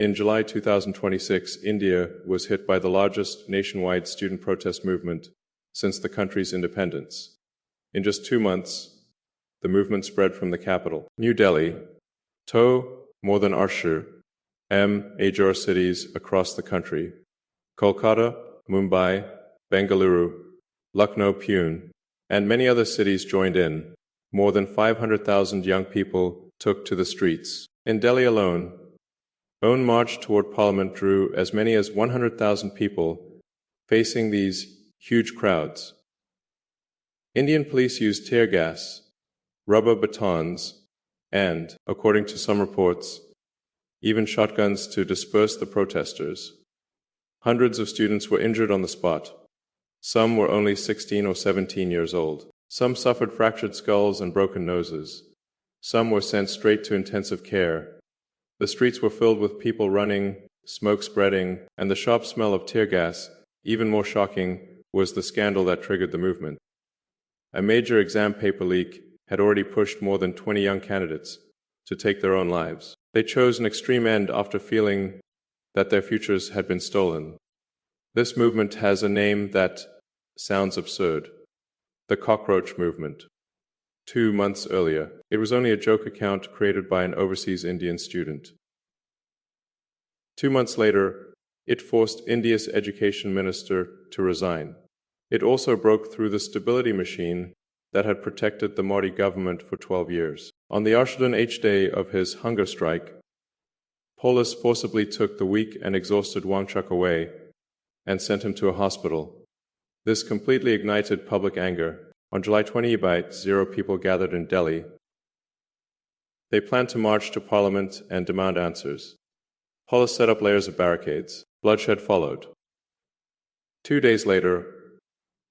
In July 2026, India was hit by the largest nationwide student protest movement since the country's independence. In just 2 months, the movement spread from the capital, New Delhi, to more than major cities across the country: Kolkata, Mumbai, Bengaluru, Lucknow, Pune, and many other cities joined in. More than 500,000 young people took to the streets. In Delhi alone, own march toward Parliament drew as many as 100,000 people facing these huge crowds. Indian police used tear gas, rubber batons, and, according to some reports, even shotguns to disperse the protesters. Hundreds of students were injured on the spot. Some were only 16 or 17 years old. Some suffered fractured skulls and broken noses. Some were sent straight to intensive care. The streets were filled with people running, smoke spreading, and the sharp smell of tear gas. Even more shocking was the scandal that triggered the movement. A major exam paper leak had already pushed more than 20 young candidates to take their own lives. They chose an extreme end after feeling that their futures had been stolen. This movement has a name that sounds absurd: the Cockroach movement. 2 months earlier, it was only a joke account created by an overseas Indian student. 2 months later, it forced India's education minister to resign. It also broke through the stability machine that had protected the Modi government for 12 years. On the Arshadun H day of his hunger strike, police forcibly took the weak and exhausted Wangchuk away and sent him to a hospital. This completely ignited public anger. On July 20, about 0 people gathered in Delhi. They planned to march to Parliament and demand answers. Police set up layers of barricades. Bloodshed followed. 2 days later,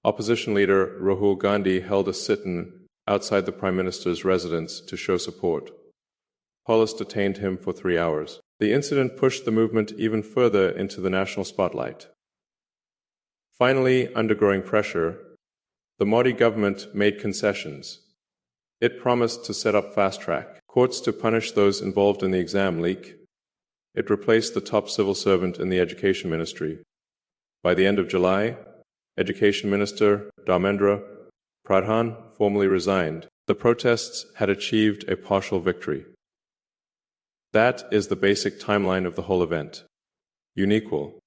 opposition leader Rahul Gandhi held a sit-in outside the Prime Minister's residence to show support. Police detained him for 3 hours. The incident pushed the movement even further into the national spotlight. Finally, under growing pressure, the Modi government made concessions. It promised to set up fast-track courts to punish those involved in the exam leak. It replaced the top civil servant in the Education Ministry. By the end of July, Education Minister Dharmendra Pradhan formally resigned. The protests had achieved a partial victory. That is the basic timeline of the whole event. Unequal.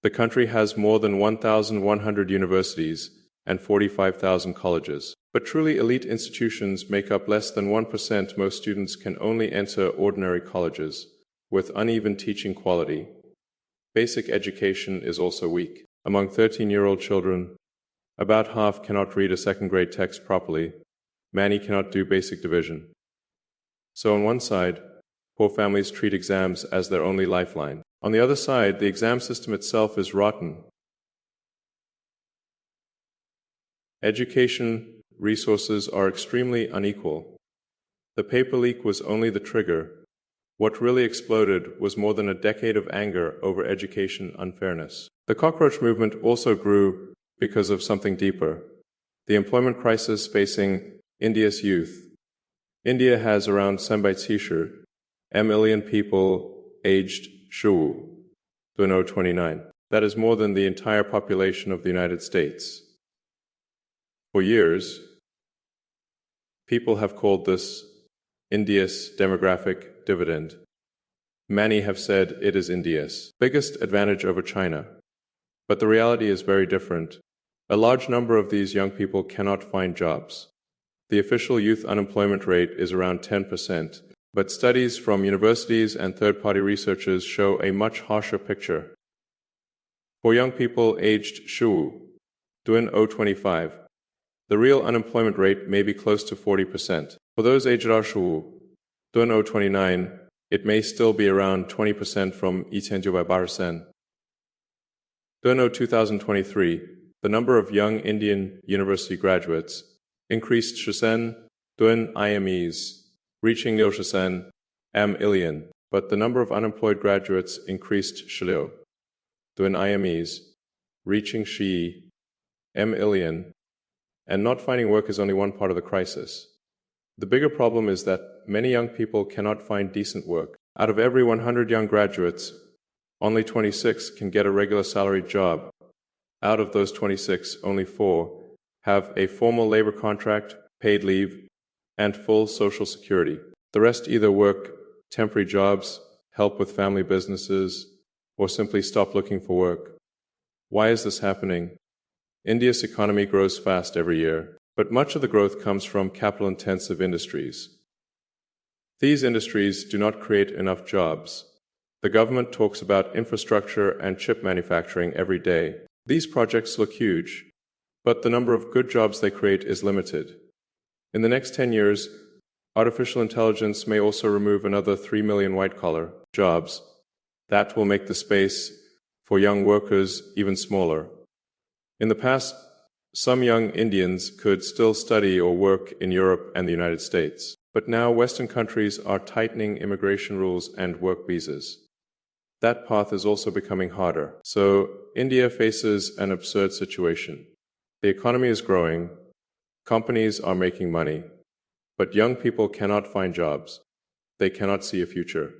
The country has more than 1,100 universities and 45,000 colleges. But truly elite institutions make up less than 1%. Most students can only enter ordinary colleges, with uneven teaching quality. Basic education is also weak. Among 13-year-old children, about half cannot read a second-grade text properly. Many cannot do basic division. So on one side, poor families treat exams as their only lifeline. On the other side, the exam system itself is rotten. Education resources are extremely unequal. The paper leak was only the trigger. What really exploded was more than a decade of anger over education unfairness. The cockroach movement also grew because of something deeper: the employment crisis facing India's youth. India has around 7.6 million people aged 29. That is more than the entire population of the United States. For years, people have called this India's demographic dividend. Many have said it is India's biggest advantage over China. But the reality is very different. A large number of these young people cannot find jobs. The official youth unemployment rate is around 10%, but studies from universities and third-party researchers show a much harsher picture. For young people aged 25, the real unemployment rate may be close to 40%. For those aged 29, it may still be around 20% from 2023. In 2023, the number of young Indian university graduates increased IMEs, reaching million, but the number of unemployed graduates increased IMEs, reaching million, and not finding work is only one part of the crisis. The bigger problem is that many young people cannot find decent work. Out of every 100 young graduates, Only 26 can get a regular salaried job. Out of those 26, only 4 have a formal labor contract, paid leave, and full social security. The rest either work temporary jobs, help with family businesses, or simply stop looking for work. Why is this happening? India's economy grows fast every year, but much of the growth comes from capital-intensive industries. These industries do not create enough jobs. The government talks about infrastructure and chip manufacturing every day. These projects look huge, but the number of good jobs they create is limited. In the next 10 years, artificial intelligence may also remove another 3 million white-collar jobs. That will make the space for young workers even smaller. In the past, some young Indians could still study or work in Europe and the United States. But now Western countries are tightening immigration rules and work visas. That path is also becoming harder. So India faces an absurd situation. The economy is growing, companies are making money, but young people cannot find jobs. They cannot see a future.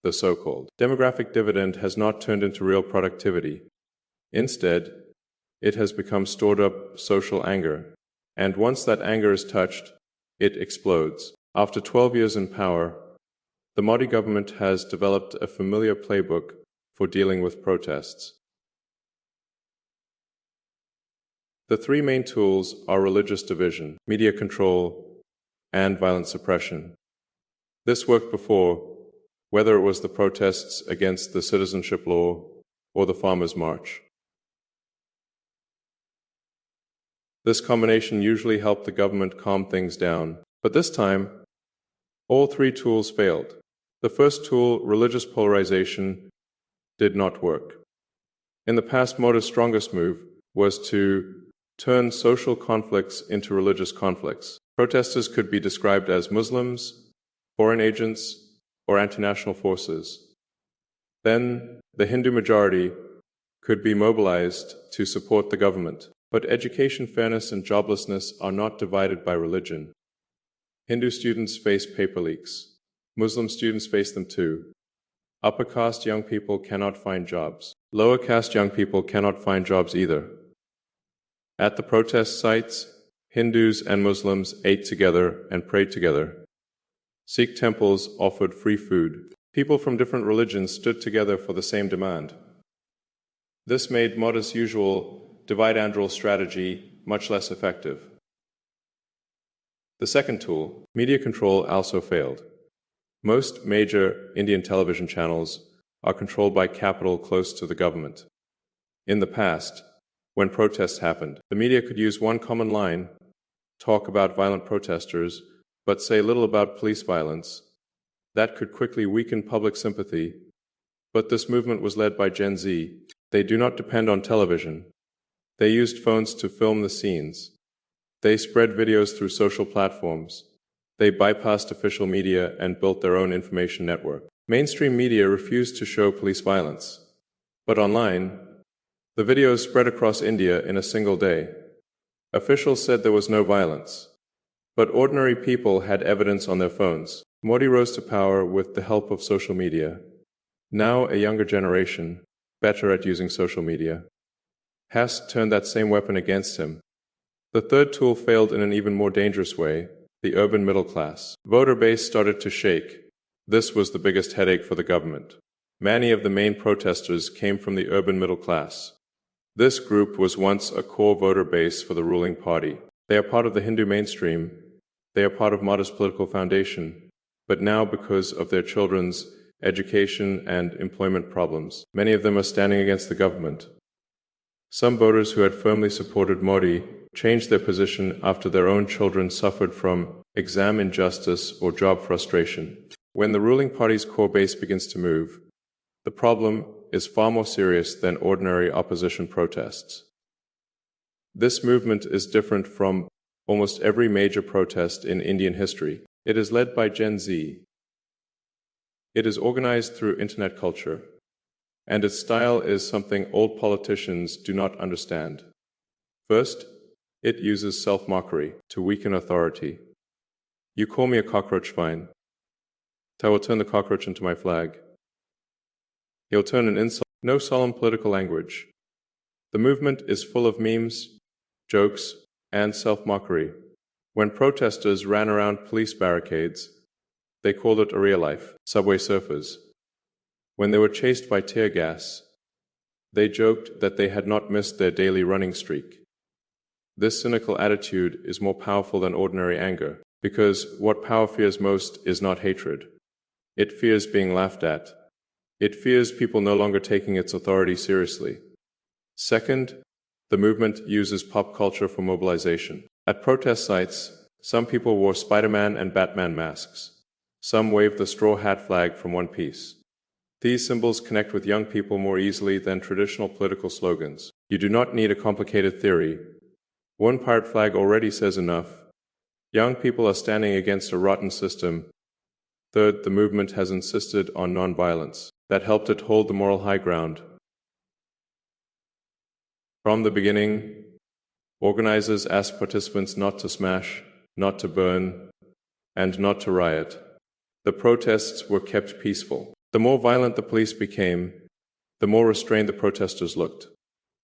The so-called demographic dividend has not turned into real productivity. Instead, it has become stored-up social anger. And once that anger is touched, it explodes. After 12 years in power, the Modi government has developed a familiar playbook for dealing with protests. The 3 main tools are religious division, media control, and violent suppression. This worked before, whether it was the protests against the citizenship law or the farmers' march. This combination usually helped the government calm things down, but this time, all 3 tools failed. The first tool, religious polarization, did not work. In the past, Modi's strongest move was to turn social conflicts into religious conflicts. Protesters could be described as Muslims, foreign agents, or anti-national forces. Then, the Hindu majority could be mobilized to support the government. But education fairness and joblessness are not divided by religion. Hindu students face paper leaks. Muslim students face them too. Upper caste young people cannot find jobs. Lower caste young people cannot find jobs either. At the protest sites, Hindus and Muslims ate together and prayed together. Sikh temples offered free food. People from different religions stood together for the same demand. This made Modi's usual divide and rule strategy much less effective. The second tool, media control, also failed. Most major Indian television channels are controlled by capital close to the government. In the past, when protests happened, the media could use one common line, talk about violent protesters, but say little about police violence. That could quickly weaken public sympathy. But this movement was led by Gen Z. They do not depend on television. They used phones to film the scenes. They spread videos through social platforms. They bypassed official media and built their own information network. Mainstream media refused to show police violence. But online, the videos spread across India in a single day. Officials said there was no violence. But ordinary people had evidence on their phones. Modi rose to power with the help of social media. Now a younger generation, better at using social media, has turned that same weapon against him. The third tool failed in an even more dangerous way, the urban middle class. Voter base started to shake. This was the biggest headache for the government. Many of the main protesters came from the urban middle class. This group was once a core voter base for the ruling party. They are part of the Hindu mainstream. They are part of Modi's political foundation. But now, because of their children's education and employment problems, many of them are standing against the government. Some voters who had firmly supported Modi changed their position after their own children suffered from exam injustice or job frustration. When the ruling party's core base begins to move, the problem is far more serious than ordinary opposition protests. This movement is different from almost every major protest in Indian history. It is led by Gen Z. It is organized through internet culture, and its style is something old politicians do not understand. First, it uses self-mockery to weaken authority. You call me a cockroach, fine. I will turn the cockroach into my flag. He'll turn an insult. No solemn political language. The movement is full of memes, jokes, and self-mockery. When protesters ran around police barricades, they called it a real life. Subway surfers. When they were chased by tear gas, they joked that they had not missed their daily running streak. This cynical attitude is more powerful than ordinary anger, because what power fears most is not hatred. It fears being laughed at. It fears people no longer taking its authority seriously. Second, the movement uses pop culture for mobilization. At protest sites, some people wore Spider-Man and Batman masks. Some waved the straw hat flag from One Piece. These symbols connect with young people more easily than traditional political slogans. You do not need a complicated theory. One pirate flag already says enough. Young people are standing against a rotten system. Third, the movement has insisted on nonviolence. That helped it hold the moral high ground. From the beginning, organizers asked participants not to smash, not to burn, and not to riot. The protests were kept peaceful. The more violent the police became, the more restrained the protesters looked,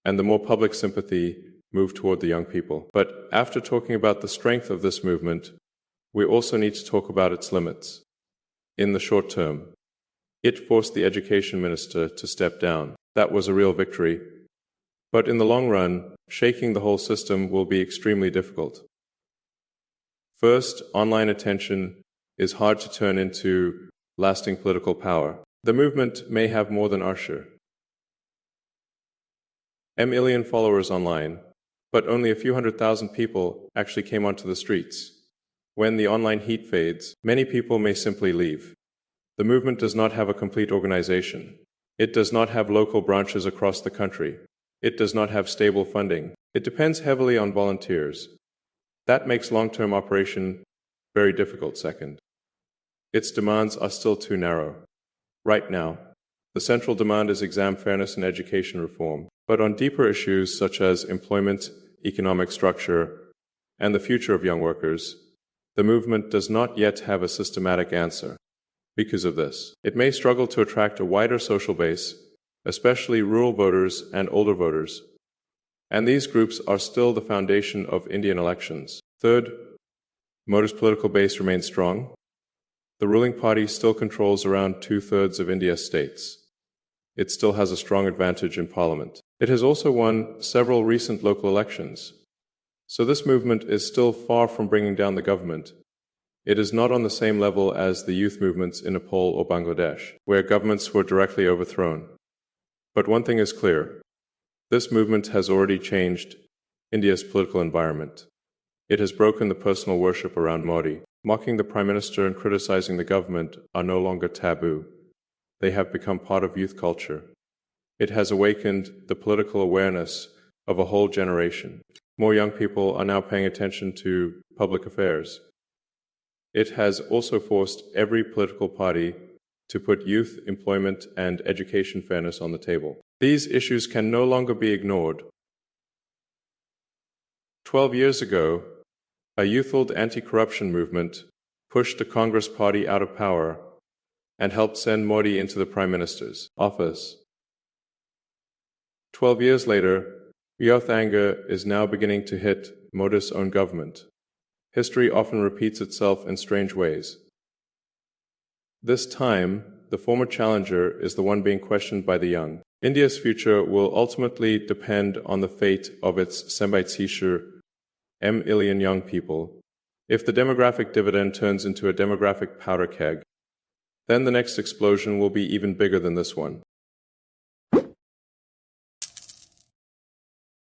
and the more public sympathy moved toward the young people. But after talking about the strength of this movement, we also need to talk about its limits. In the short term, it forced the education minister to step down. That was a real victory. But in the long run, shaking the whole system will be extremely difficult. First, online attention is hard to turn into lasting political power. The movement may have more than Usher. million followers online, but only a few 100,000 people actually came onto the streets. When the online heat fades, many people may simply leave. The movement does not have a complete organization. It does not have local branches across the country. It does not have stable funding. It depends heavily on volunteers. That makes long-term operation very difficult. Second, its demands are still too narrow. Right now, the central demand is exam fairness and education reform. But on deeper issues such as employment, economic structure, and the future of young workers, the movement does not yet have a systematic answer. Because of this, it may struggle to attract a wider social base, especially rural voters and older voters. And these groups are still the foundation of Indian elections. Third, Modi's political base remains strong. The ruling party still controls around 2/3 of India's states. It still has a strong advantage in parliament. It has also won several recent local elections. So this movement is still far from bringing down the government. It is not on the same level as the youth movements in Nepal or Bangladesh, where governments were directly overthrown. But one thing is clear. This movement has already changed India's political environment. It has broken the personal worship around Modi. Mocking the Prime Minister and criticizing the government are no longer taboo. They have become part of youth culture. It has awakened the political awareness of a whole generation. More young people are now paying attention to public affairs. It has also forced every political party to put youth, employment, and education fairness on the table. These issues can no longer be ignored. 12 years ago, a youth-led anti-corruption movement pushed the Congress party out of power and helped send Modi into the Prime Minister's office. 12 years later, youth anger is now beginning to hit Modi's own government. History often repeats itself in strange ways. This time, the former challenger is the one being questioned by the young. India's future will ultimately depend on the fate of its Sembaitsisher million young people. If the demographic dividend turns into a demographic powder keg, then the next explosion will be even bigger than this one.